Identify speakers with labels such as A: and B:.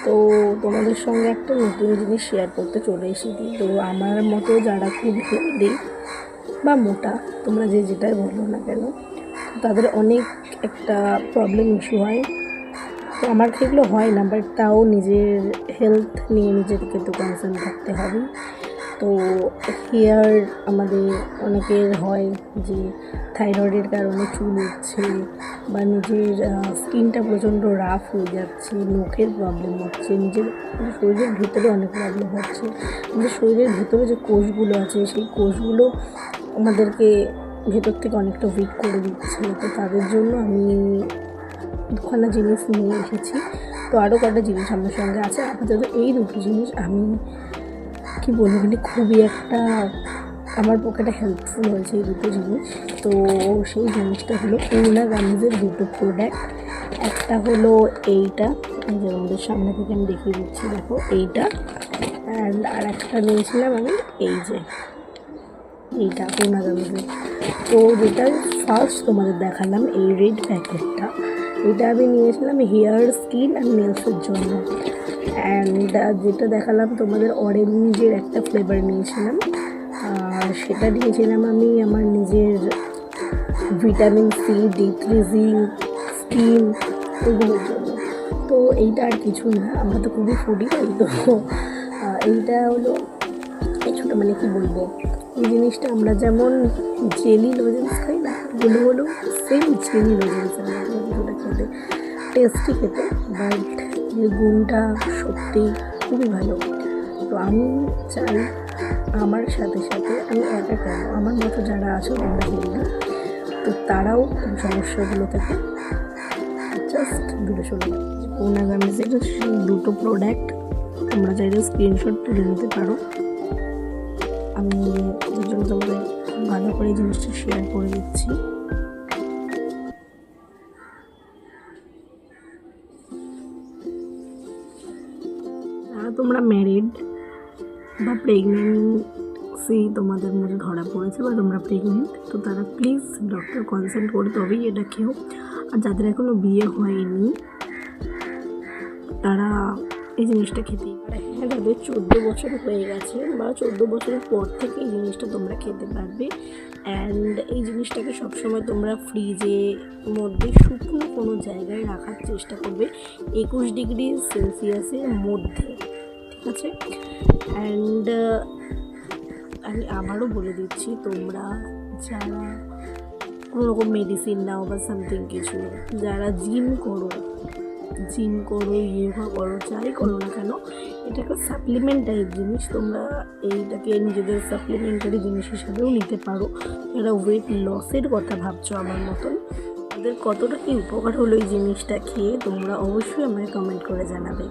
A: তো তোমাদের সঙ্গে একটা নতুন জিনিস শেয়ার করতে চলে এসেছি। তো আমার মতো যারা খুব হেলদি বা মোটা, তোমরা যে যেটাই বলো না কেন, তাদের অনেক একটা প্রবলেম ইস্যু হয়। তো আমার সেগুলো হয় না, বাট তাও নিজের হেলথ নিয়ে নিজেদেরকে তো কনসার্ন থাকতে হবে। তো হেয়ার আমাদের অনেকের হয় যে থাইরয়েডের কারণে চুল উঠছে, বা নিজের স্কিনটা প্রচণ্ড রাফ হয়ে যাচ্ছে, নখের প্রবলেম হচ্ছে, নিজের শরীরের ভিতরে অনেক প্রবলেম হচ্ছে। আমাদের শরীরের ভিতরে যে কোষগুলো আছে সেই কোষগুলো আমাদেরকে ভেতর থেকে অনেকটা উইক করে দিচ্ছে। তো তাদের জন্য আমি দুখানা জিনিস নিয়ে এসেছি। তো আরও কটা জিনিস আমার সঙ্গে আছে, আপাতত এই দুটো জিনিস আমি কি বলবো, মানে খুবই একটা আমার পক্ষে হেল্পফুল হয়েছে এই দুটো জিনিস। তো সেই জিনিসটা হলো পূর্ণা গামিজের দুটো প্রোডাক্ট। একটা হলো এইটা, যে আমাদের সামনে থেকে আমি দেখিয়ে দিচ্ছি, দেখো এইটা। অ্যান্ড আর একটা নিয়েছিলাম আমি এই যে এইটা পূর্ণা গামিজের। তো যেটা ফার্স্ট তোমাদের দেখালাম এই রেড প্যাকেটটা, এটা আমি নিয়েছিলাম হেয়ার, স্কিন অ্যান্ড নেলসের জন্য। অ্যান্ড যেটা দেখালাম তোমাদের অরেঞ্জের একটা ফ্লেভার নিয়েছিলাম, আর সেটা নিয়েছিলাম আমি আমার নিজের ভিটামিন সি, ডিক্রিজিং স্কিন, এগুলোর জন্য। তো এইটা আর কিছু না, আমরা তো খুবই ফুডি হই। তো এইটা হলো এই ছোটো, মানে কি বলবো, এই জিনিসটা আমরা যেমন জেলি লজেন্স খাই না, এগুলো হলো সেম জেলি লজেন্সের মতো, যেটা খেতে টেস্টি খেতে, বাট এর গুণটা সত্যি খুবই ভালো। তো আমি চাই আমার সাথে সাথে, আমি একা কেন, আমার মতো যারা আছো তোমরা হেলদি, তো তারাও এই সমস্যাগুলো থেকে জাস্ট দূরে সরে যাবে। পূর্ণা গামিজের সেই দুটো প্রোডাক্ট তোমরা চাইলে স্ক্রিনশট তুলে নিতে পারো। আমি এর জন্য তোমাদের ভালো করে এই জিনিসটা শেয়ার করে দিচ্ছি। যারা তোমরা ম্যারিড বা প্রেগনেন্সি তোমাদের মধ্যে ধরা পড়েছে, বা তোমরা প্রেগনেন্ট, তো তারা প্লিজ ডক্টর কনসাল্ট করে তবেই এটা খেও। আর যাদের এখনও বিয়ে হয়নি তারা এই জিনিসটা খেতেই পারে। হ্যাঁ, যাদের 14 বছর হয়ে গেছে বা 14 বছরের পর থেকে এই জিনিসটা তোমরা খেতে পারবে। অ্যান্ড এই জিনিসটাকে সবসময় তোমরা ফ্রিজে মধ্যে শুকনো কোনো জায়গায় রাখার চেষ্টা করবে, 21 ডিগ্রি সেলসিয়াসের মধ্যে, ঠিক আছে? অ্যান্ড আমি আবারও বলে দিচ্ছি, তোমরা যারা কোনো রকম মেডিসিন নাও বা সামথিং কিছু, যারা জিম করো, ইয়োগা করো, যাই করো না কেন, এটা একটা সাপ্লিমেন্ট টাইপ জিনিস। তোমরা এইটাকে নিজেদের সাপ্লিমেন্টারি জিনিস হিসাবেও নিতে পারো। যারা ওয়েট লসের কথা ভাবছো আমার মতন, তাদের কতটা কি উপকার হলো এই জিনিসটা খেয়ে, তোমরা অবশ্যই আমাকে কমেন্ট করে জানাবে।